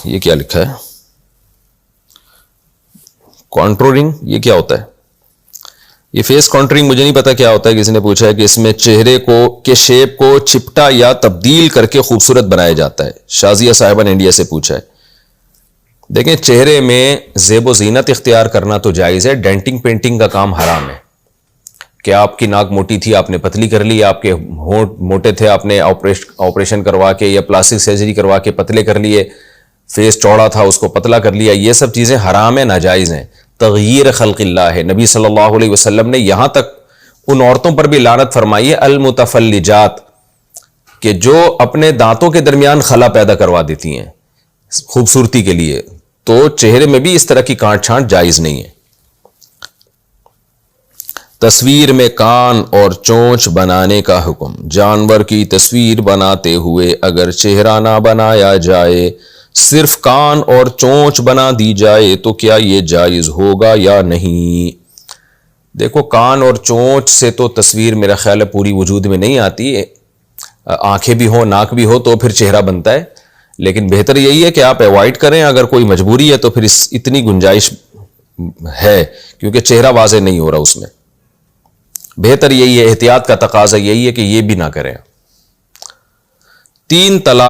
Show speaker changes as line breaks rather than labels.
یہ کیا لکھا ہے؟ کانٹورنگ، یہ کیا ہوتا ہے؟ یہ فیس کانٹورنگ مجھے نہیں پتا کیا ہوتا ہے. کسی نے پوچھا ہے کہ اس میں چہرے کو کے شیپ کو چپٹا یا تبدیل کر کے خوبصورت بنایا جاتا ہے. شازیہ صاحبہ نے انڈیا سے پوچھا ہے. دیکھیں چہرے میں زیب و زینت اختیار کرنا تو جائز ہے، ڈینٹنگ پینٹنگ کا کام حرام ہے. کہ آپ کی ناک موٹی تھی آپ نے پتلی کر لی، آپ کے ہونٹ موٹے تھے آپ نے آپریشن کروا کے یا پلاسٹک سرجری کروا کے پتلے کر لیے، فیس چوڑا تھا اس کو پتلا کر لیا، یہ سب چیزیں حرام ہیں، ناجائز ہیں. تغییر خلق اللہ ہے. نبی صلی اللہ علیہ وسلم نے یہاں تک ان عورتوں پر بھی لعنت فرمائی ہے المتفلجات، کہ جو اپنے دانتوں کے درمیان خلا پیدا کروا دیتی ہیں خوبصورتی کے لیے. تو چہرے میں بھی اس طرح کی کانٹ چھانٹ جائز نہیں ہے. تصویر میں کان اور چونچ بنانے کا حکم. جانور کی تصویر بناتے ہوئے اگر چہرہ نہ بنایا جائے، صرف کان اور چونچ بنا دی جائے تو کیا یہ جائز ہوگا یا نہیں؟ دیکھو کان اور چونچ سے تو تصویر میرا خیال ہے پوری وجود میں نہیں آتی. آنکھیں بھی ہو ناک بھی ہو تو پھر چہرہ بنتا ہے، لیکن بہتر یہی ہے کہ آپ ایوائڈ کریں. اگر کوئی مجبوری ہے تو پھر اتنی گنجائش ہے کیونکہ چہرہ واضح نہیں ہو رہا اس میں. بہتر یہی ہے، احتیاط کا تقاضا یہی ہے کہ یہ بھی نہ کریں. 3 طلاق